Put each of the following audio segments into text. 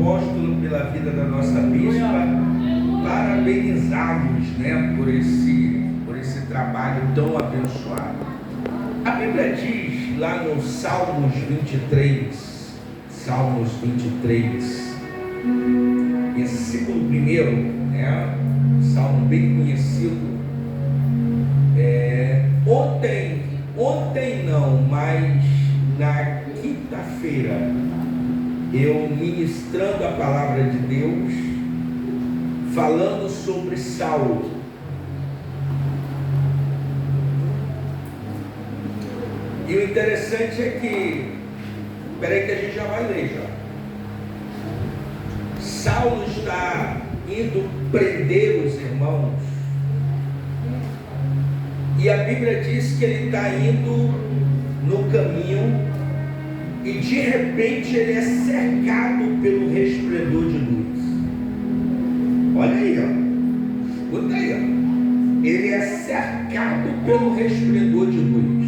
apóstolo, pela vida da nossa bispa, parabenizá-los, né, por esse trabalho tão abençoado. A Bíblia diz lá no Salmos 23, versículo 1, né, salmo bem conhecido. Ontem não, mas na quinta-feira, eu ministrando a palavra de Deus, falando sobre Saulo. E o interessante é que, espera que a gente já vai ler já. Saulo está indo prender os irmãos, e a Bíblia diz que ele está indo no caminho, e de repente ele é cercado pelo resplendor de luz. Olha aí, ó. Escuta aí, ó. Ele é cercado pelo resplendor de luz.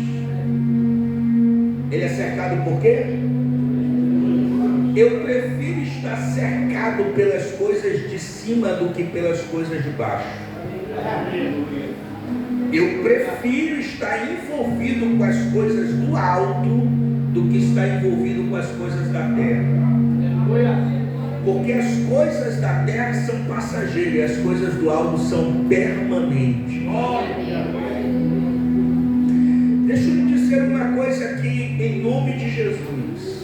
Ele é cercado por quê? Eu prefiro estar cercado pelas coisas de cima do que pelas coisas de baixo. Eu prefiro estar envolvido com as coisas do alto do que estar envolvido com as coisas da terra. Porque as coisas da terra são passageiras e as coisas do alto são permanentes. Deixa eu lhe dizer uma coisa aqui, em nome de Jesus.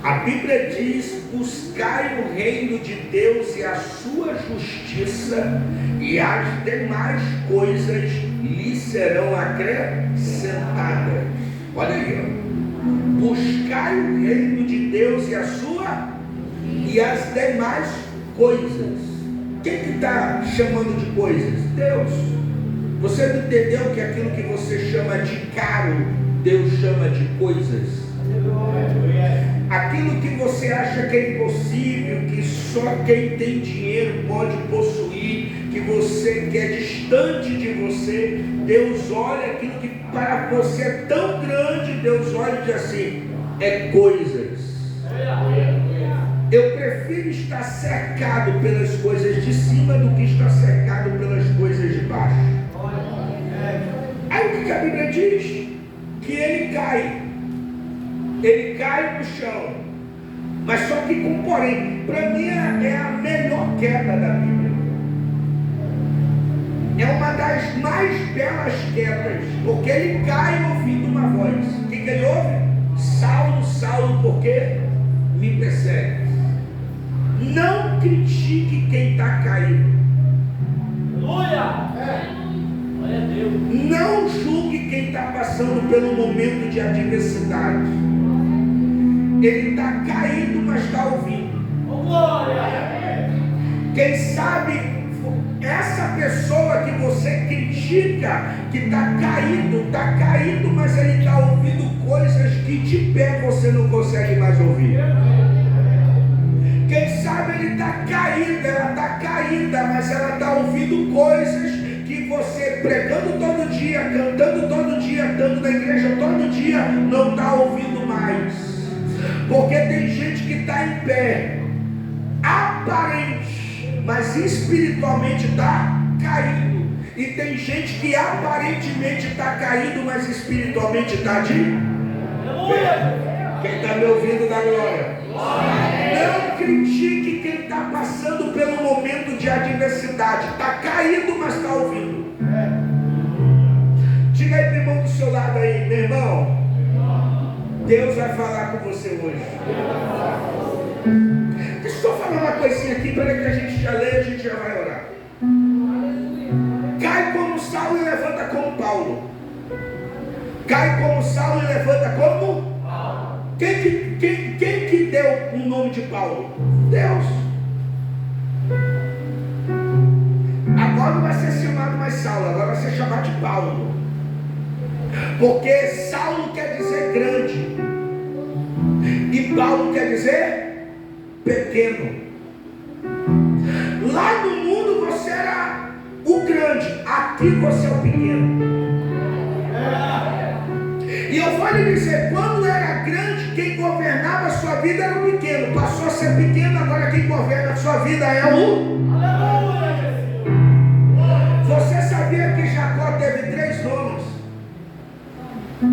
A Bíblia diz: buscai o reino de Deus e a sua justiça, e as demais coisas lhe serão acrescentadas. Olha aí, ó. Buscai o reino de Deus e as demais coisas. Quem que está chamando de coisas? Deus. Você não entendeu que aquilo que você chama de caro, Deus chama de coisas? Aquilo que você acha que é impossível, que só quem tem dinheiro pode possuir, que você quer distante de você, Deus olha aquilo que para você é tão grande, Deus olha e diz assim: é coisas. Eu prefiro estar cercado pelas coisas de cima do que estar cercado pelas coisas de baixo. Aí o que a Bíblia diz? Que ele cai no chão, mas só que com porém. Para mim é a melhor queda da Bíblia, é uma das mais belas quedas, porque ele cai ouvindo uma voz. O que ele ouve? Saulo, Saulo, por que me persegue? Não critique quem está caído. Glória a Deus. Não julgue quem está passando pelo momento de adversidade. Ele está caído, mas está ouvindo. Glória. Quem sabe essa pessoa que você critica, que está caído, mas ele está ouvindo coisas que de pé você não consegue mais ouvir. Quem sabe ele está caído, ela está caída, mas ela está ouvindo coisas que você, pregando todo dia, cantando todo dia, estando na igreja todo dia, não está ouvindo mais. Porque tem gente que está em pé, aparente, mas espiritualmente está caído. E tem gente que aparentemente está caído, mas espiritualmente está de pé. Quem está me ouvindo, dá glória. Não critique quem está passando pelo momento de adversidade. Está caído, mas está ouvindo. Diga aí para o irmão do seu lado aí: meu irmão, Deus vai falar com você hoje. Deixa eu só falar uma coisinha aqui, para que a gente já leia, a gente já vai orar. Cai como Saulo e levanta como Paulo. Cai como Saulo e levanta como Paulo. Quem que deu o nome de Paulo? Deus. Agora não vai ser chamado mais Saulo, agora vai ser chamado de Paulo. Porque Saulo quer dizer grande e Paulo quer dizer pequeno. Lá no mundo você era o grande, aqui você é o pequeno. E eu vou lhe dizer, quando era grande, quem governava a sua vida era o pequeno. passou a ser pequeno, agora quem governa a sua vida é o... Você sabia que Jacó teve 3 nomes?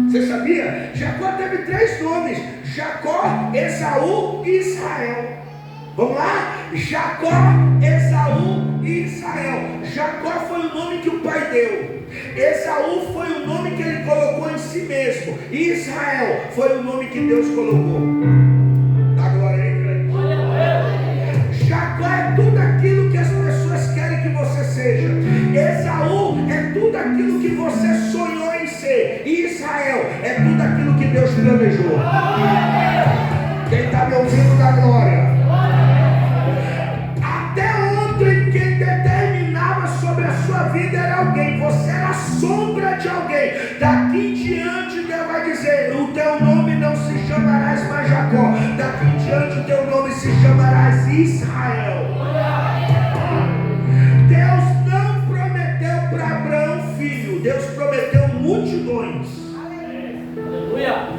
Você sabia? Jacó teve 3 nomes: Jacó, Esaú e Israel. Vamos lá? Jacó, Esaú e Israel. Jacó foi o nome que o pai deu. Esaú foi o nome que ele colocou em si mesmo. E Israel foi o nome que Deus colocou. Dá glória aí, crente. Jacó é tudo aquilo que as pessoas querem que você seja. Esaú é tudo aquilo que você sonhou em ser. E Israel é tudo aquilo que Deus planejou. Quem está me ouvindo, dá glória. Quem determinava sobre a sua vida era alguém. Você era a sombra de alguém. Daqui em diante Deus vai dizer: o teu nome não se chamarás mais Jacó. Daqui em diante o teu nome se chamarás Israel. Deus não prometeu para Abraão filho. Deus prometeu multidões. Aleluia.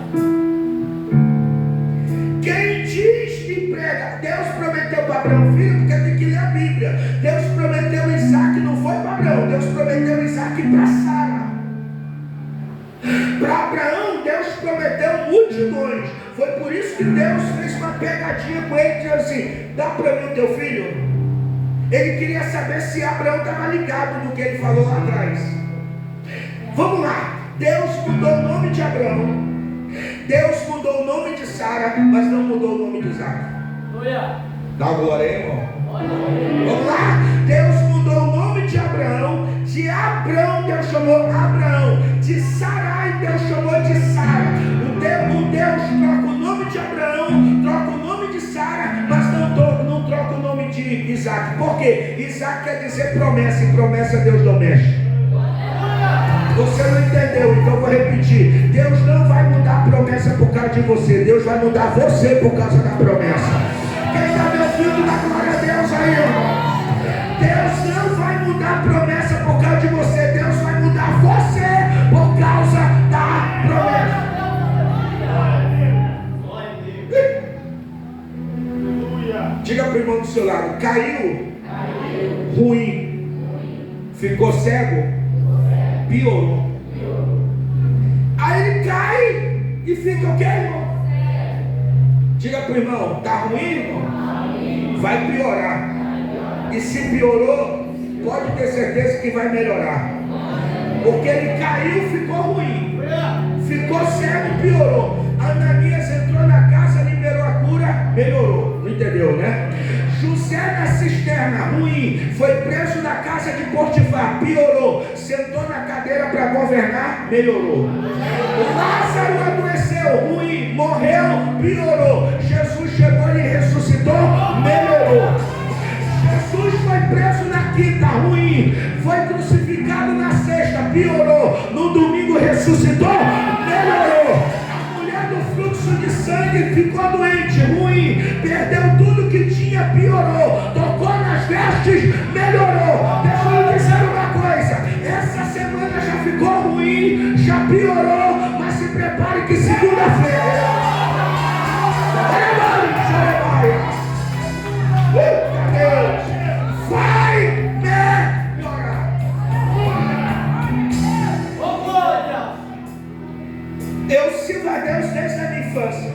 Quem diz e prega, Deus prometeu para Abraão filho, porque tem que ler a Bíblia. Deus prometeu Isaac, não foi para Abraão. Deus prometeu Isaac para Sara. Para Abraão, Deus prometeu multidões. Foi por isso que Deus fez uma pegadinha com ele, dizendo assim: dá para mim o teu filho. Ele queria saber se Abraão estava ligado no que ele falou lá atrás. Vamos lá. Deus mudou o nome de Abraão, Deus mudou o nome de Sara, mas não mudou o nome de Isaac. Dá glória aí, irmão. Vamos lá. Deus mudou o nome de Abraão. De Abrão Deus chamou Abraão. De Sarai Deus chamou de Sara. O Deus troca o nome de Abraão, troca o nome de Sara, mas não troca o nome de Isaac. Por quê? Isaac quer dizer promessa, e promessa Deus não mexe. Você não entendeu, então vou repetir. Deus não vai mudar a promessa por causa de você. Deus vai mudar você por causa da promessa. Quem está me ouvindo, dá glória a Deus aí, irmão. Deus não vai mudar a promessa por causa de você. Deus vai mudar você por causa da promessa. Diga para o irmão do seu lado: caiu, ruim, ficou cego, piorou. Aí ele cai e fica o quê, irmão? Diga para o irmão: está ruim, irmão? Vai piorar. E se piorou, pode ter certeza que vai melhorar. Porque ele caiu, ficou ruim, ficou cego, piorou. Ananias entrou na casa, liberou a cura, melhorou. Não entendeu, né? José na cisterna, ruim, foi preso na casa de Potifar, piorou. Sentou na cadeira para governar, melhorou. Lázaro adoeceu, ruim, morreu, piorou. Jesus chegou e ressuscitou, melhorou. Jesus foi preso na quinta, ruim, foi crucificado na sexta, piorou. No domingo ressuscitou, melhorou. A mulher do fluxo de sangue ficou doente, ruim, perdeu tudo que tinha, piorou. Tocou nas vestes, melhorou. Deixa eu dizer uma coisa: essa semana já ficou ruim, já piorou, mas se prepare que segunda-feira vai melhorar. Eu sirvo a Deus desde a minha infância.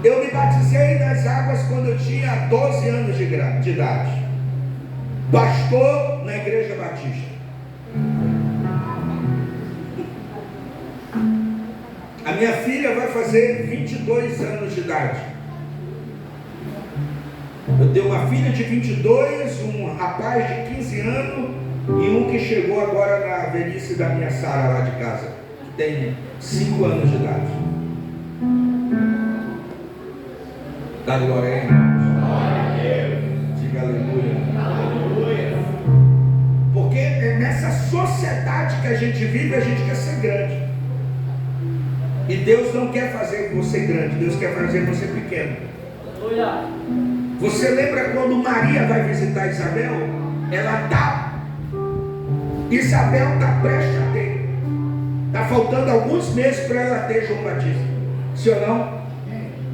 Eu me batizei nas águas quando eu tinha 12 anos de idade. Pastor na igreja batista. A minha filha vai fazer 22 anos de idade. Eu tenho uma filha de 22, um rapaz de 15 anos e um que chegou agora na velhice da minha Sara lá de casa, que tem 5 anos de idade. Dá glória aí, irmãos. Diga aleluia. Porque nessa sociedade que a gente vive, a gente quer ser grande. E Deus não quer fazer você grande, Deus quer fazer você pequeno. Aleluia. Você lembra quando Maria vai visitar Isabel? Isabel está prestes a ter. Está faltando alguns meses para ela ter João Batista. Sim ou não?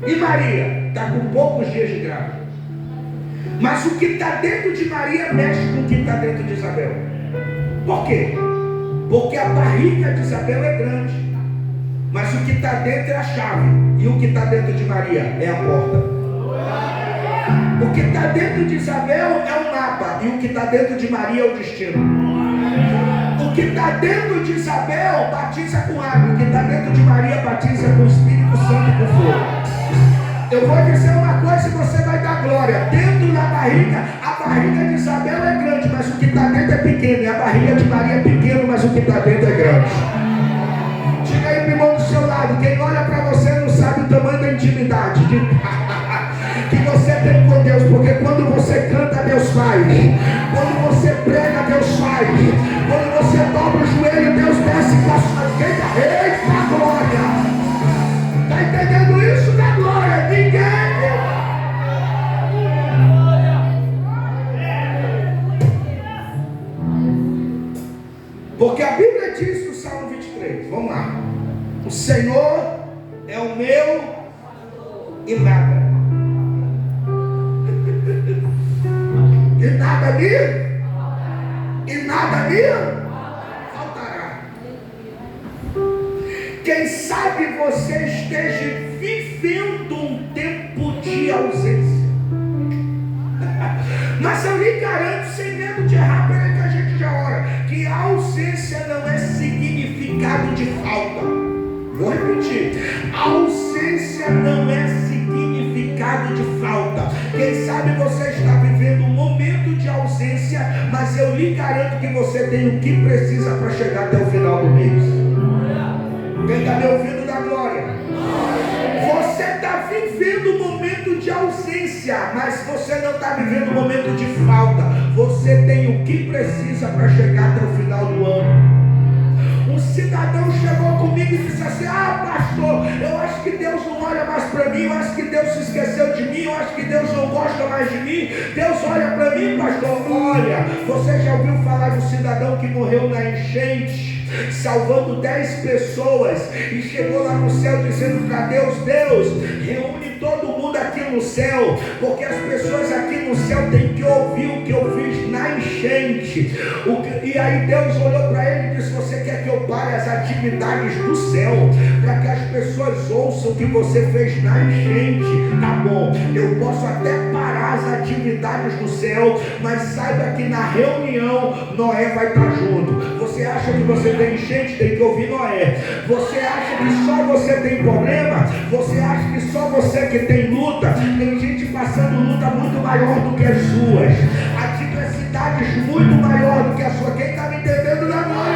E Maria está com poucos dias de grávida. Mas o que está dentro de Maria mexe com o que está dentro de Isabel. Por quê? Porque a barriga de Isabel é grande, mas o que está dentro é a chave. E o que está dentro de Maria é a porta. O que está dentro de Isabel é o mapa, e o que está dentro de Maria é o destino. O que está dentro de Isabel batiza com água, o que está dentro de Maria batiza com o Espírito Santo e com fogo. Eu vou dizer uma coisa e você vai dar glória. Dentro da barriga, a barriga de Isabel é grande, mas o que está dentro é pequeno. E a barriga de Maria é pequeno, mas o que está dentro é grande. Diga aí, irmão do seu lado, quem olha para você não sabe o tamanho da intimidade que você tem com Deus, porque quando você canta, Deus faz. Quando você prega, Deus faz. Quando você dobra o joelho, Deus desce com a sua direita. Eita glória! Está entendendo isso? Da glória! Ninguém! Porque a Bíblia diz no Salmo 23, vamos lá: o Senhor é o meu e nada. E nada me faltará. Quem sabe você esteja vivendo um tempo de ausência. Mas eu lhe garanto, sem medo de errar, peraí que a gente já ora, que a ausência não é significado de falta. Vou repetir: a ausência não é significado de falta. Quem sabe você está vivendo um momento de ausência, mas eu lhe garanto que você tem o que precisa para chegar até o final do mês. Quem está me ouvindo, da glória? Você está vivendo um momento de ausência, mas você não está vivendo um momento de falta. Você tem o que precisa para chegar até o final do ano. Um cidadão chegou comigo e disse assim: pastor, eu acho que Deus não olha mais para mim, eu acho que Deus se esqueceu de mim, eu acho que Deus não gosta mais de mim. Deus olha para mim, pastor. Olha, você já ouviu falar do cidadão que morreu na enchente, salvando 10 pessoas, e chegou lá no céu dizendo: cadê os Deus? Reúne todo mundo aqui no céu, porque as pessoas aqui no céu têm que ouvir o que eu fiz na enchente. E aí Deus olhou para ele e disse: você quer que eu pare as atividades do céu para que as pessoas ouçam o que você fez na enchente? Tá bom, eu posso até parar as atividades do céu, mas saiba que na reunião Noé vai estar junto. Você acha que você tem enchente? Tem que ouvir Noé. Você acha que só você tem problema? Você acha que só você que tem luta? Tem gente passando luta muito maior do que as suas, adversidades muito maior do que a sua. Quem está me entendendo na glória?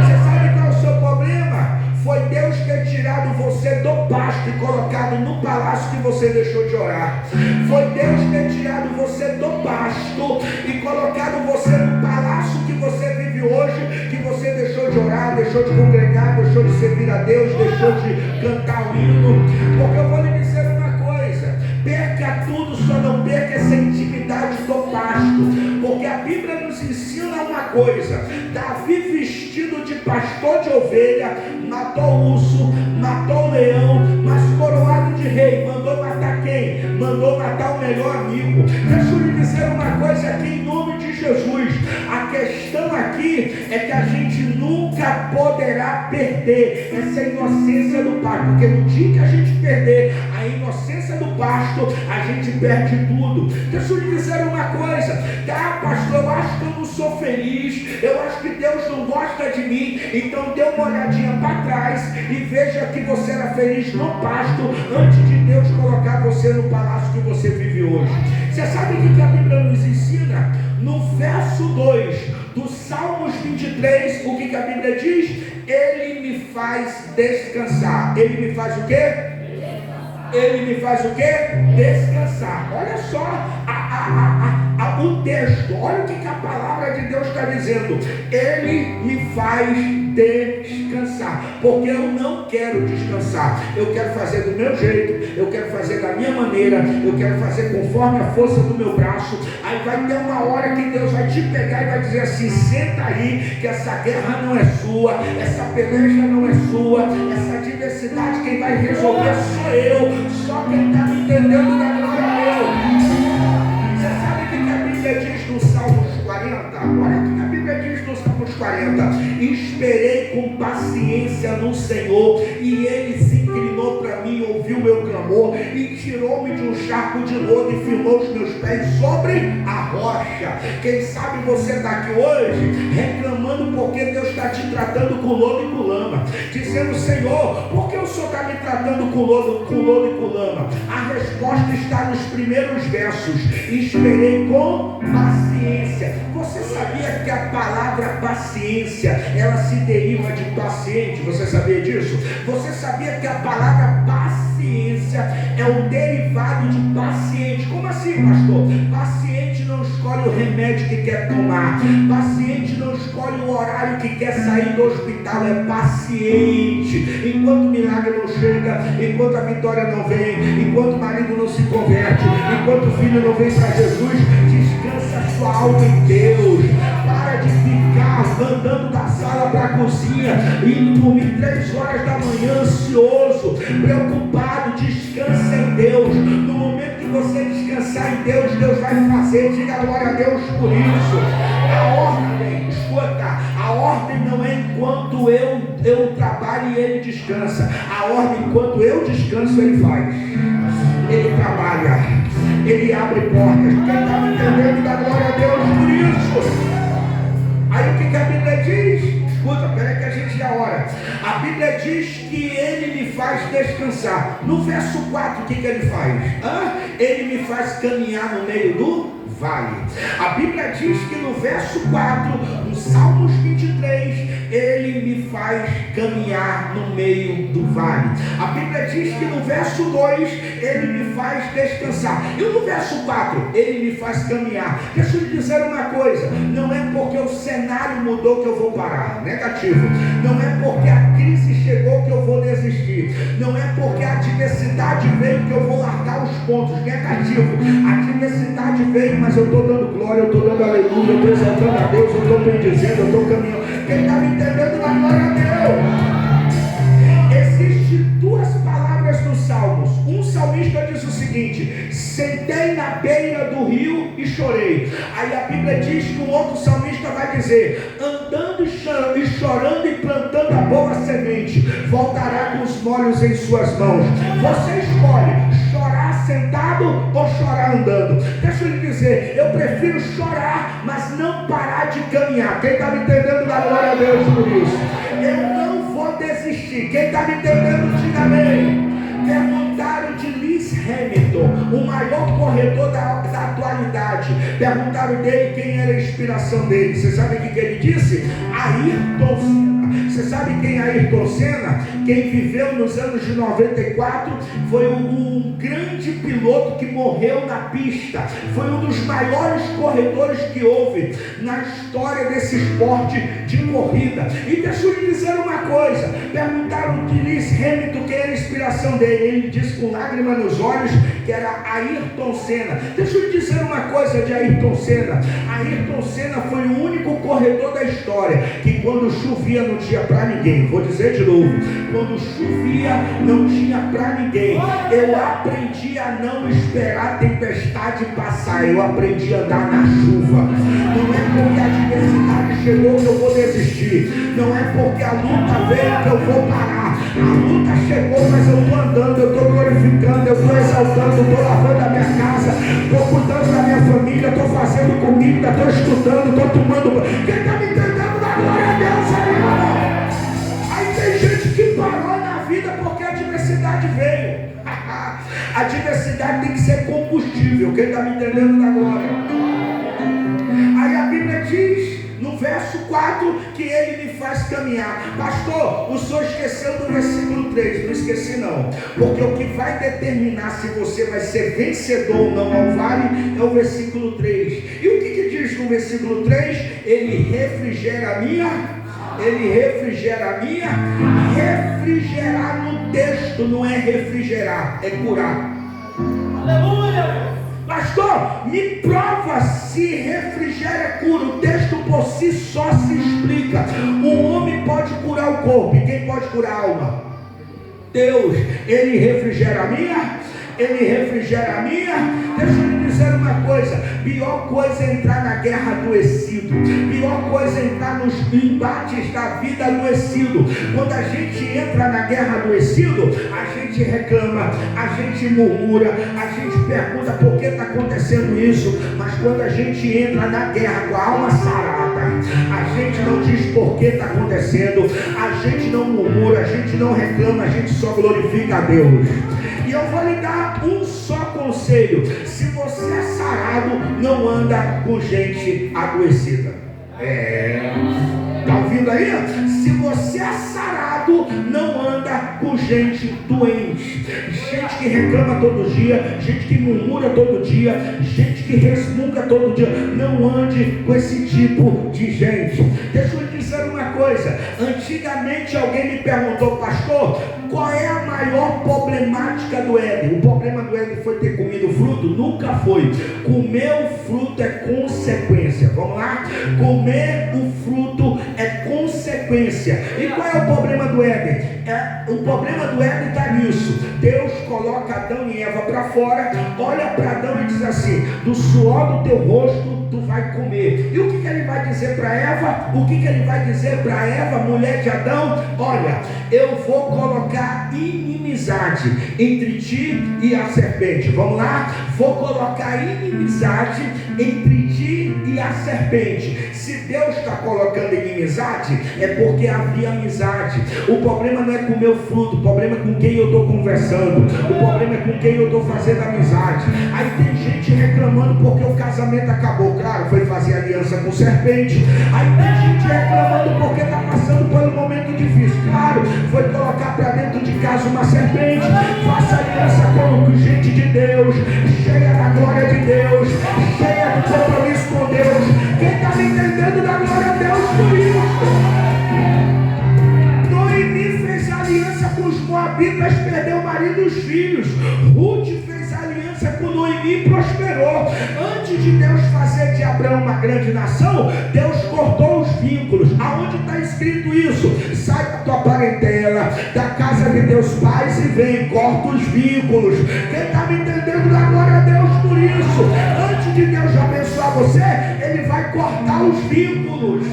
Você sabe qual é o seu problema? Foi Deus ter tirado você do pasto e colocado no palácio que você deixou de orar. Foi Deus ter tirado você do pasto e colocado você no palácio que você vive hoje, que você deixou de orar, deixou de congregar, deixou de servir a Deus, deixou de cantar o hino. Porque eu vou lhe dizer uma coisa: perca tudo, só não perca essa intimidade do pasto. Porque a Bíblia nos ensina uma coisa: Davi, vestido de pastor de ovelha, matou o urso, matou o leão, mas coroado de rei, mandou matar quem? Mandou matar o melhor amigo. Deixa eu lhe dizer uma coisa aqui em nome de Jesus. A questão aqui é que a gente nunca poderá perder essa inocência do pasto, porque no dia que a gente perder a inocência do pasto, a gente perde tudo. Deixa eu lhe dizer uma coisa: pastor, eu acho que eu não sou feliz, eu acho que Deus não gosta de mim. Então dê uma olhadinha para trás e veja que você era feliz no pasto antes de Deus colocar você no palácio que você vive hoje. Você sabe o que a Bíblia nos ensina? No verso 2 do Salmos 23, o que a Bíblia diz? Ele me faz descansar. Ele me faz o quê? Ele me faz o quê? Descansar. Olha só o texto, olha o que a palavra de Deus está dizendo. Ele me faz descansar, porque eu não quero descansar, eu quero fazer do meu jeito, eu quero fazer da minha maneira, eu quero fazer conforme a força do meu braço. Aí vai ter uma hora que Deus vai te pegar e vai dizer assim: senta aí, que essa guerra não é sua, essa peleja não é sua, essa diversidade quem vai resolver sou eu. Só quem está me entendendo da glória é eu. Você sabe o que a Bíblia diz no Salmos 40? Olha o que a Bíblia diz no Salmos 40: esperei com paciência no Senhor, e Ele se inclinou para mim, ouviu meu clamor, e tirou-me de um charco de lodo, e firmou os meus pés sobre a rocha. Quem sabe você está aqui hoje reclamando porque Deus está te tratando com lodo e com lama, dizendo: Senhor, por que o Senhor está me tratando com lodo e com lama? A resposta está nos primeiros versos: esperei com paciência. Você sabia que a palavra paciência, ela se deriva de paciente? Você sabia disso? Você sabia que a palavra paciência é um derivado de paciente? Como assim, pastor? Paciente não escolhe o remédio que quer tomar, paciente não escolhe o horário que quer sair do hospital, é paciente. Enquanto o milagre não chega, enquanto a vitória não vem, enquanto o marido não se converte, enquanto o filho não vem para Jesus, descansa sua alma em Deus. Para de ficar andando da sala para a cozinha, indo dormir 3 horas da manhã, ansioso, preocupado. Descansa em Deus. No momento que você descansar em Deus, Deus vai fazer. Diga glória a Deus por isso. A ordem, escuta, a ordem não é enquanto eu trabalho e ele descansa. A ordem, enquanto eu descanso, ele faz. Ele trabalha, ele abre portas. Quem está me entendendo, dá glória a Deus por isso. Aí o que a Bíblia diz? Escuta, peraí que a gente já ora. A Bíblia diz que ele me faz descansar. No verso 4, o que ele faz? Ele me faz caminhar no meio do vale. A Bíblia diz que no verso 4, no Salmos 23, ele me faz caminhar no meio do vale. A Bíblia diz que no verso 2, ele me faz descansar. E no verso 4, ele me faz caminhar. Deixa eu lhe dizer uma coisa: não é porque o cenário mudou que eu vou parar. Negativo. Não é porque a crise chegou que eu vou desistir. Não é porque a adversidade veio que eu vou largar os pontos. Negativo. A adversidade veio, mas eu estou dando glória, eu estou dando aleluia, eu estou exaltando a Deus, eu estou bendizendo, eu estou caminhando. Quem está me entendendo, dá glória a Deus. Existem 2 palavras nos Salmos. Um salmista diz o seguinte: sentei na beira do rio e chorei. Aí a Bíblia diz que um outro salmista vai dizer: andando e chorando e plantando a boa semente, voltará com os molhos em suas mãos. Você escolhe chorar sentado ou chorar andando. Deixa eu lhe dizer, eu prefiro chorar, mas não parar de caminhar. Quem está me entendendo, dá glória a Deus por isso. Eu não vou desistir. Quem está me entendendo, diga amém. Perguntaram de Lewis Hamilton, o maior corredor da atualidade. Perguntaram dele quem era a inspiração dele. Você sabe o que ele disse? Ayrton Senna. Você sabe quem é Ayrton Senna? Quem viveu nos anos de 94, foi um grande piloto que morreu na pista. Foi um dos maiores corredores que houve na história desse esporte de corrida. E deixa eu lhe dizer uma coisa: perguntaram de Lewis Hamilton quem era a inspiração dele. Ele disse com lágrimas nos olhos que era Ayrton Senna. Deixa eu lhe dizer uma coisa de Ayrton Senna. Ayrton Senna foi o único corredor da história que, quando chovia, não tinha para ninguém. Vou dizer de novo: quando chovia, não tinha para ninguém. Eu aprendi a não esperar a tempestade passar. Eu aprendi a andar na chuva. Não é porque a adversidade chegou que eu vou desistir. Não é porque a luta veio que eu vou parar. A luta chegou, mas eu estou andando, eu estou glorificando, eu estou exaltando, eu estou lavando a minha casa, estou cuidando da minha família, estou fazendo comida, estou estudando, estou tomando. Quem está me entendendo, dá glória a Deus aí. Aí tem gente que parou na vida porque a adversidade veio. A adversidade tem que ser combustível. Quem está me entendendo, dá glória. Aí a Bíblia diz no verso 4 que ele me faz caminhar. Pastor, o senhor esqueceu do versículo 3. Não esqueci não, porque o que vai determinar se você vai ser vencedor ou não ao vale é o versículo 3. E o que diz no versículo 3? Ele refrigera a minha. Refrigerar no texto não é refrigerar, é curar. Aleluia! Pastor, me prova se refrigera é cura. O texto por si só se explica. O homem pode curar o corpo, e quem pode curar a alma? Deus. Ele refrigera a minha. Deixa eu lhe dizer uma coisa: pior coisa é entrar na guerra adoecido, pior coisa é entrar nos embates da vida adoecido. Quando a gente entra na guerra adoecido, a gente reclama, a gente murmura, a gente pergunta por que está acontecendo isso. Mas quando a gente entra na guerra com a alma sarada, a gente não diz por que está acontecendo, a gente não murmura, a gente não reclama, a gente só glorifica a Deus. E eu vou lhe dar um só conselho: se você é sarado, não anda com gente adoecida. Está ouvindo aí? Se você é sarado, não anda com gente doente, gente que reclama todo dia, gente que murmura todo dia, gente que resmunga todo dia. Não ande com esse tipo de gente. Deixa eu lhe dizer uma coisa: antigamente alguém me perguntou, pastor, qual é a maior problemática do Éden? O problema do Éden foi ter comido o fruto? Nunca foi. Comer o fruto é consequência. Vamos lá? Comer o fruto é consequência. E qual é o problema do Éden? O problema do Éden está nisso. Deus coloca Adão e Eva para fora, olha para Adão e diz assim: do suor do teu rosto tu vai comer. E o que ele vai dizer para Eva? O que ele vai dizer para Eva, mulher de Adão? Olha, eu vou colocar inimizade entre ti e a serpente. Vamos lá? Vou colocar inimizade entre ti e a serpente. Se Deus está colocando inimizade, é porque havia amizade. O problema não é com o meu fruto, o problema é com quem eu estou conversando, o problema é com quem eu estou fazendo amizade. Aí tem gente reclamando porque o casamento acabou. Claro, foi fazer aliança com serpente. Aí tem gente reclamando porque está passando por um momento difícil. Claro, foi colocar para dentro de casa uma serpente. Faça aliança com gente de Deus, cheia da glória de Deus, cheia do compromisso com Deus. Quem está me entendendo da glória a Deus por isso? Noemi fez aliança com os moabitas, perdeu o marido e os filhos. Ruth fez aliança com Noemi e prosperou. Antes de Deus fazer de Abraão uma grande nação, Deus cortou os vínculos. Aonde está escrito isso? Sai da tua parentela, da casa de teus pais e vem, corta os vínculos. Quem está me entendendo da glória a Deus por isso? Antes de Deus abençoar você, Ele vai cortar os vínculos.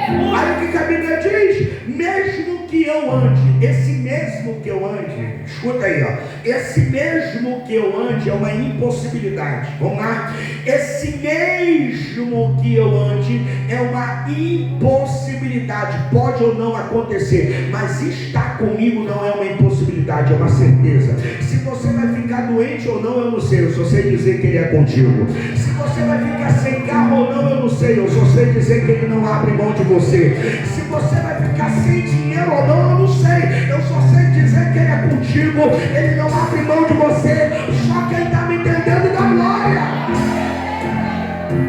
Olha o que a Bíblia diz: mesmo que eu ande, esse mesmo que eu ande, escuta aí, ó, esse mesmo que eu ande é uma impossibilidade. Vamos lá? Esse mesmo que eu ande é uma impossibilidade. Pode ou não acontecer, mas estar comigo não é uma impossibilidade, é uma certeza. Se você vai ficar doente ou não, eu não sei, eu só sei dizer que Ele é contigo. Se você vai ficar sem carro ou não, eu não sei, eu só sei dizer que Ele não abre mão de você. Se você vai ficar sem dinheiro ou não, eu não sei, eu só sei dizer que Ele é contigo. Ele não abre mão de você. Só quem está me entendendo da glória.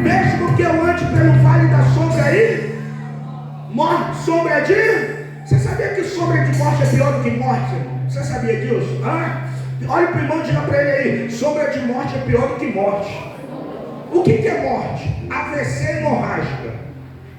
Mesmo que eu ande pelo vale da sombra aí, sombra de... Você sabia que sombra de morte é pior do que morte? Você sabia disso? Olha para o irmão e diga para ele aí: sombra de morte é pior do que morte. O que é morte? AVC hemorrágica,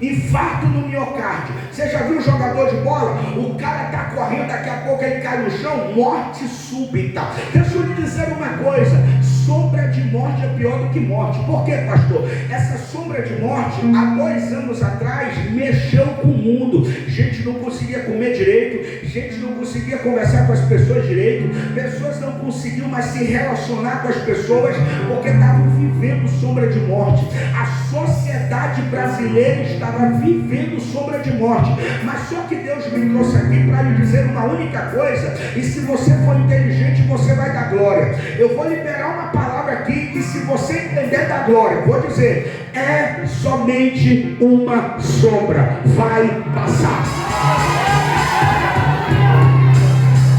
infarto no miocárdio. Você já viu um jogador de bola? O cara está correndo, daqui a pouco ele cai no chão, morte súbita. Deixa eu lhe dizer uma coisa: sombra de morte é pior do que morte. Por quê, pastor? Essa sombra de morte, há 2 anos atrás, mexeu com o mundo. Gente não conseguia comer direito, gente não conseguia conversar com as pessoas direito, pessoas não conseguiam mais se relacionar com as pessoas, porque estavam vivendo sombra de morte. A sociedade brasileira estava vivendo sombra de morte. Mas só que Deus me trouxe aqui para lhe dizer uma única coisa, e se você for inteligente, você vai dar glória. Eu vou liberar uma palavra aqui, e se você entender da glória, vou dizer, é somente uma sombra, vai passar.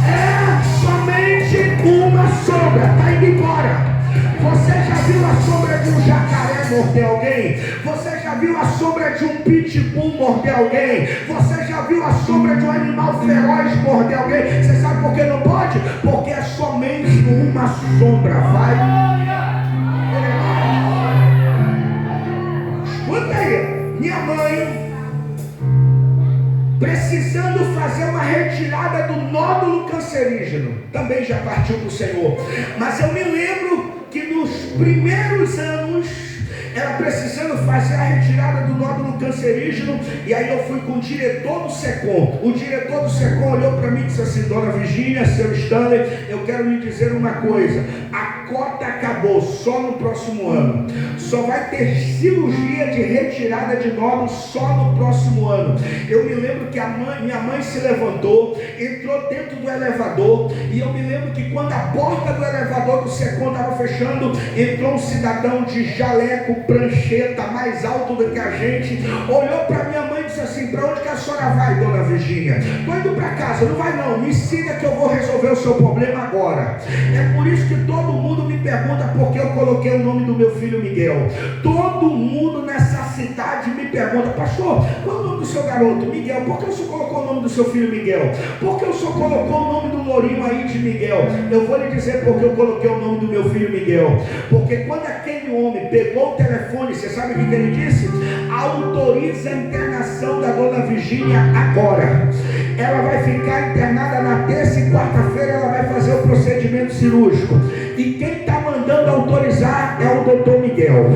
É somente uma sombra, está indo embora. Você já viu a sombra de um jacaré morder alguém? Você já viu a sombra de um pitbull morder alguém? Você já viu a sombra de um animal feroz morder alguém? Você sabe por que não pode? Porque é somente uma sombra. Vai. Escuta aí. Minha mãe, precisando fazer uma retirada do nódulo cancerígeno, também já partiu para o Senhor. Mas eu me lembro que nos primeiros anos, ela precisando fazer a retirada do nódulo cancerígeno, e aí eu fui com o diretor do SECOM. O diretor do SECOM olhou para mim e disse assim: Dona Virgínia, seu Stanley, eu quero lhe dizer uma coisa, a cota acabou, só no próximo ano, só vai ter cirurgia de retirada de nódulos só no próximo ano. Eu me lembro que minha mãe se levantou, entrou dentro do elevador, e eu me lembro que quando a porta do elevador do SECOM estava fechando, entrou um cidadão de jaleco, prancheta, mais alto do que a gente, olhou para minha mãe e disse assim: para onde que a senhora vai, Dona Virgínia? Estou indo para casa. Não vai não, me siga que eu vou resolver o seu problema agora. É por isso que todo mundo me pergunta por que eu coloquei o nome do meu filho Miguel. Todo mundo nessa cidade me pergunta: pastor, qual é o nome do seu garoto? Miguel. Por que o senhor colocou o nome do seu filho Miguel? Por que o senhor colocou o nome do lourinho aí de Miguel? Eu vou lhe dizer porque eu coloquei o nome do meu filho Miguel. Porque quando aquele homem pegou o telefone, você sabe o que ele disse? Autoriza a internação da Dona Virgínia agora. Ela vai ficar internada na terça e quarta-feira ela vai fazer o procedimento cirúrgico. E quem está mandando autorizar é o doutor Miguel.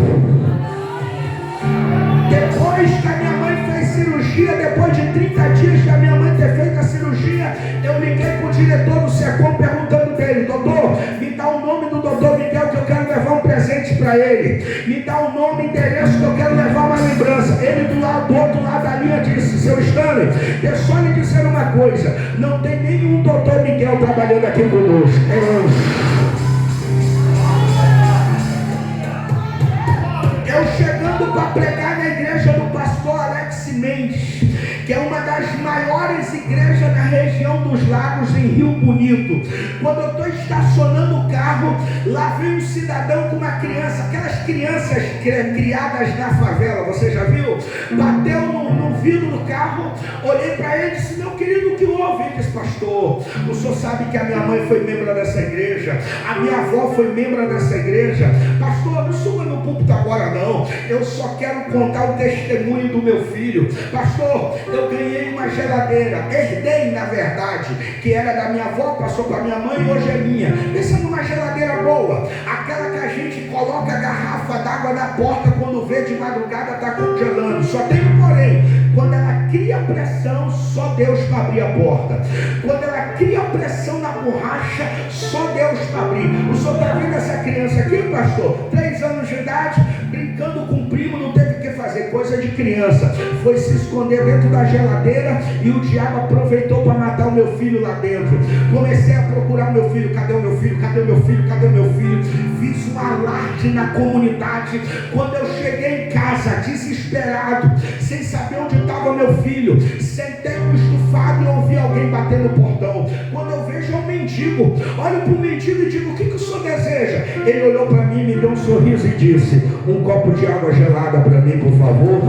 Depois que a minha mãe fez cirurgia, depois de 30 dias que a minha mãe ter feito a cirurgia, eu liguei para o diretor do SECOM perguntando dele: doutor, me dá o nome do doutor Miguel que eu quero levar um presente para ele. Me dá o nome e endereço que eu quero levar uma lembrança. Ele do outro lado da linha disse: seu Stanley, deixa eu só lhe dizer uma coisa, não tem nenhum doutor Miguel trabalhando aqui conosco. Eu chegando para pregar na igreja do pastor Alex Mendes, que é uma das maiores igrejas na região dos Lagos, em Rio Bonito. Quando eu estou estacionando o carro, lá vem um cidadão com uma criança, aquelas crianças criadas na favela, você já viu? Bateu no vidro do carro, olhei para ele e disse: meu querido, o que houve? Ele disse: pastor, o senhor sabe que a minha mãe foi membro dessa igreja, a minha avó foi membro dessa igreja. Pastor, não suba no púlpito agora não, eu só quero contar o testemunho do meu filho. Pastor, eu ganhei uma geladeira, herdei na verdade, que era da minha avó, passou para minha mãe e hoje é minha. Pensa numa geladeira boa, aquela que a gente coloca a garrafa d'água na porta quando vê de madrugada está congelando. Só tem um porém: quando ela cria pressão, só Deus para abrir a porta. Quando ela cria pressão na borracha, só Deus para abrir. O senhor está vendo essa criança aqui, pastor? 3 anos de idade, brincando com o primo, não teve o que fazer, coisa de criança. Foi se esconder dentro da geladeira e o diabo aproveitou para matar o meu filho lá dentro. Comecei a procurar o meu filho: cadê o meu filho? Cadê o meu filho? Cadê o meu filho? Fiz um alarde na comunidade. Quando eu cheguei em casa, desesperado, sem saber onde estava meu filho, sentei no estufado e ouvi alguém bater no portão. Quando eu vejo, é um mendigo. Olho para o mendigo e digo: o que o senhor deseja? Ele olhou para mim, me deu um sorriso e disse: um copo de água gelada para mim, por favor.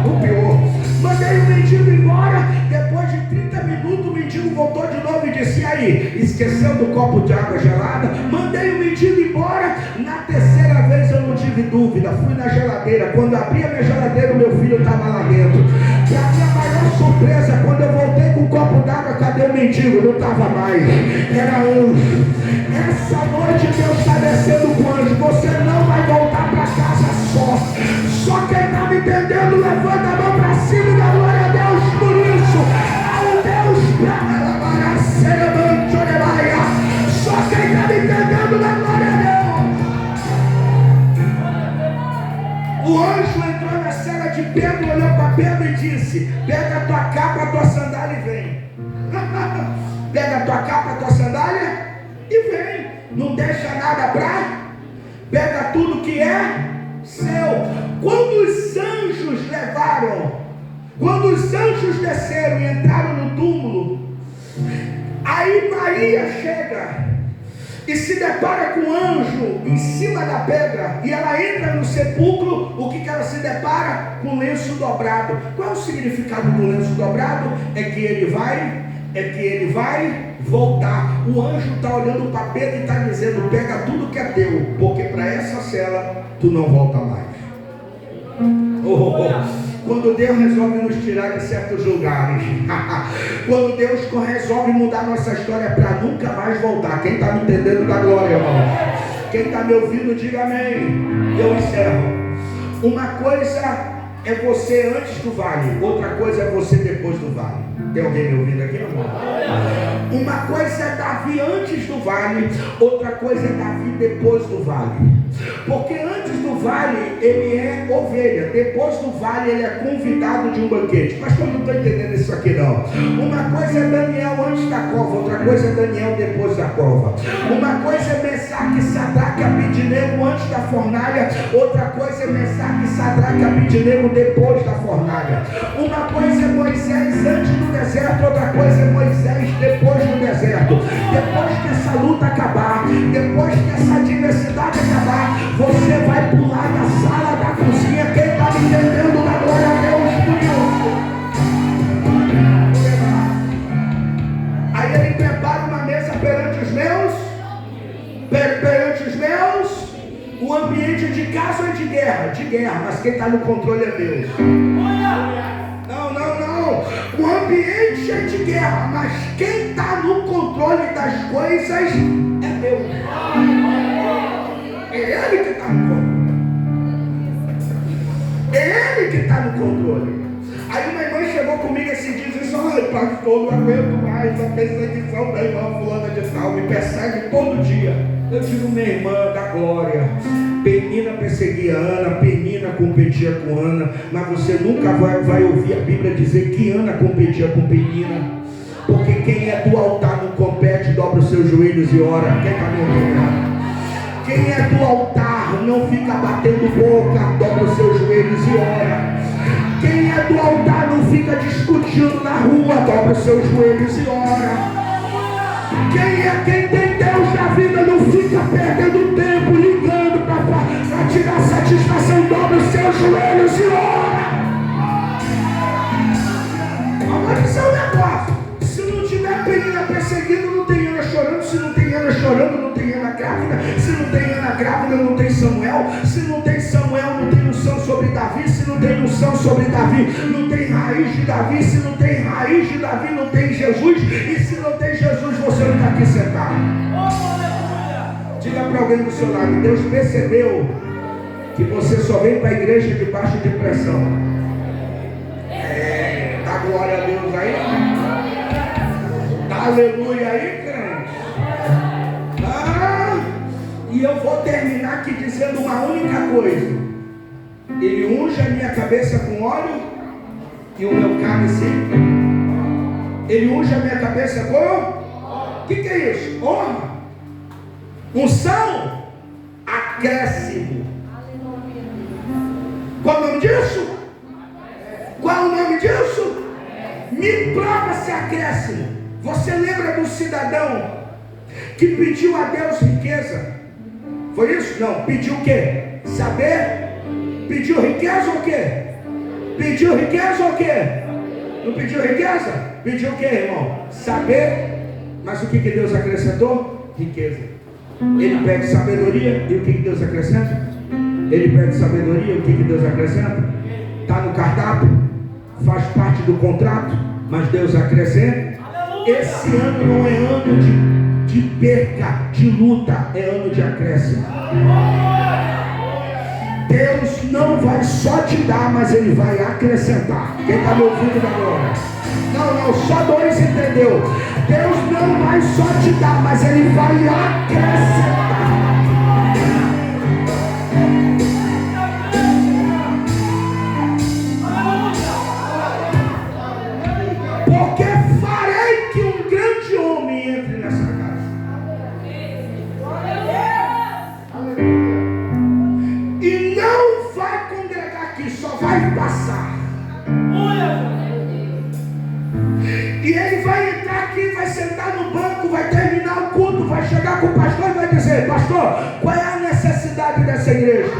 O pior, mandei o mendigo embora. Depois de 30 minutos o mendigo voltou de novo e disse: e aí, esqueceu do copo de água gelada? Mandei o mendigo embora. Na terceira vez eu não tive dúvida, fui na geladeira. Quando abri a minha geladeira, o meu filho estava lá dentro. E a minha maior surpresa, quando eu voltei com um copo d'água, cadê o mendigo? Não estava mais, era anjo. Essa noite Deus está descendo com anjo. Você não vai voltar para casa só quem está me entendendo, levanta a mão para cima e dá glória a Deus por isso. Ao Deus para só quem está me entendendo, dá glória a Deus. O anjo entrou na cela de Pedro, olhou para Pedro e disse: pega a tua capa, a tua sandália e vem. Pega a tua capa, a tua sandália e vem. Não deixa nada para pega tudo que é seu. Quando os anjos levaram, quando os anjos desceram e entraram no túmulo, aí Maria chega e se depara com um anjo em cima da pedra, e ela entra no sepulcro. O que ela se depara? Com o lenço dobrado. Qual é o significado do lenço dobrado? É que ele vai voltar. O anjo está olhando para Pedro e está dizendo: pega tudo que é teu, porque para essa cela tu não volta mais. Quando Deus resolve nos tirar de certos lugares, quando Deus resolve mudar nossa história para nunca mais voltar. Quem está me entendendo, dá glória, irmão. Quem está me ouvindo, diga amém. Eu encerro. Uma coisa é você antes do vale, outra coisa é você depois do vale. Tem alguém me ouvindo aqui, irmão? Uma coisa é Davi antes do vale, outra coisa é Davi depois do vale. Porque antes do vale ele é ovelha, depois do vale ele é convidado de um banquete. Mas eu não estou entendendo isso aqui não. Uma coisa é Daniel antes da cova, outra coisa é Daniel depois da cova. Uma coisa é Mesaque, Sadraque e Abednego antes da fornalha, outra coisa é Mesaque, Sadraque e Abednego depois da fornalha. Uma coisa é Moisés antes do deserto, outra coisa é Moisés depois do deserto. Depois que essa luta acabar, depois que essa diversidade acabar, você vai pular da sala da cozinha. Quem está me entendendo, da glória a Deus por isso. Aí ele prepara uma mesa perante os meus. O ambiente de casa ou de guerra, mas quem está no controle é Deus. Não. O ambiente é de guerra, mas quem está no controle das coisas é Deus. É Ele que está no controle. É Ele que está no controle. Aí uma irmã chegou comigo esse dia e disse: ai, pastor, não aguento mais a perseguição da irmã fulana de tal, me persegue todo dia. Eu digo: minha irmã da glória, Penina perseguia Ana, Penina competia com Ana, mas você nunca vai ouvir a Bíblia dizer que Ana competia com Penina. Porque quem é do altar não compete, dobra os seus joelhos e ora. Quem está me ouvindo? Quem é do altar não fica batendo boca, dobra os seus joelhos e ora. Quem é do altar não fica discutindo na rua, dobra os seus joelhos e ora. Quem tem Deus na vida não fica perdendo tempo ligando para tirar satisfação, dobra os seus joelhos e ora. Agora isso é um negócio. Se não tiver Penina perseguindo, não tem Ana chorando. Se não tem Ana chorando, não tem Ana grávida. Se não tem Ana grávida, não tem Samuel. Se não tem Samuel, não tem unção sobre Davi. Se não tem unção sobre Davi, não tem raiz de Davi. Se não tem raiz de Davi, não tem Jesus. E se não tem Jesus, você não está aqui sentado. Diga para alguém do seu lado: Deus percebeu que você só vem para a igreja debaixo de pressão. Dá glória a Deus aí. Dá aleluia aí, crente. E eu vou terminar aqui dizendo uma única coisa: Ele unge a minha cabeça com óleo e o meu cálice. Ele unge a minha cabeça com... O que é isso? Honra. Unção. Acréscimo. Qual é o nome disso? Qual é o nome disso? Me prova se acréscimo. Você lembra do cidadão que pediu a Deus riqueza? Foi isso? Não. Pediu o quê? Saber? Pediu riqueza ou o quê? Pediu riqueza ou o quê? Não pediu riqueza? Pediu o quê, irmão? Saber. Mas o que Deus acrescentou? Riqueza. Ele pede sabedoria e o que Deus acrescenta? Ele pede sabedoria e o que Deus acrescenta? Está no cardápio, faz parte do contrato, mas Deus acrescenta. Esse ano não é ano de perca, de luta, é ano de acréscimo. Deus não vai só te dar, mas Ele vai acrescentar. Quem está me ouvindo agora? Não, só dois entendeu. Deus não vai só te dar, mas Ele vai acrescentar. Porque farei que um grande homem entre nessa casa. vai passar. E ele vai entrar aqui, vai sentar no banco, vai terminar o culto, vai chegar com o pastor e vai dizer: pastor, qual é a necessidade dessa igreja?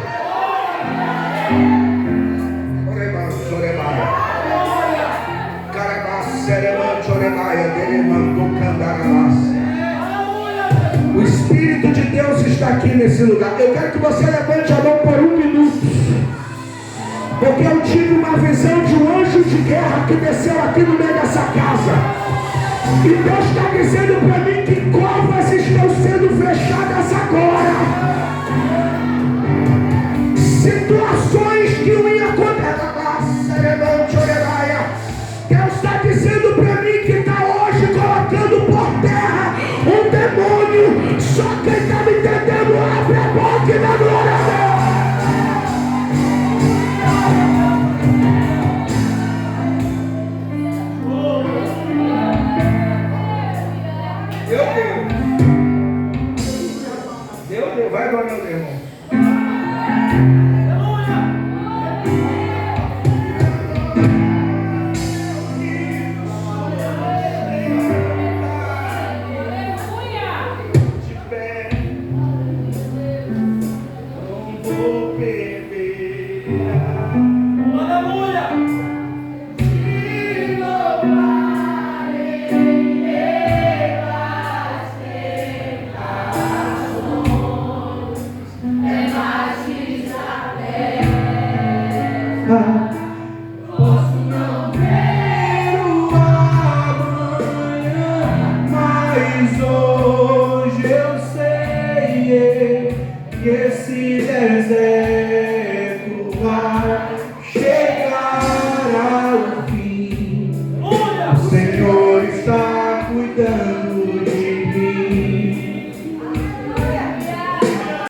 O Espírito de Deus está aqui nesse lugar. Eu quero que você levante a mão por 1 minuto, porque eu tive uma visão de um anjo de guerra que desceu aqui no meio dessa casa. E Deus está dizendo para mim que covas estão sendo fechadas agora. Situações que não iam acontecer. Deus está dizendo para mim que está hoje colocando por terra um demônio. Só quem está me entendendo, abre a boca e dá glória a Deus. Deus, vai agora, meu irmão. Posso não ver o amanhã, mas hoje eu sei que esse deserto vai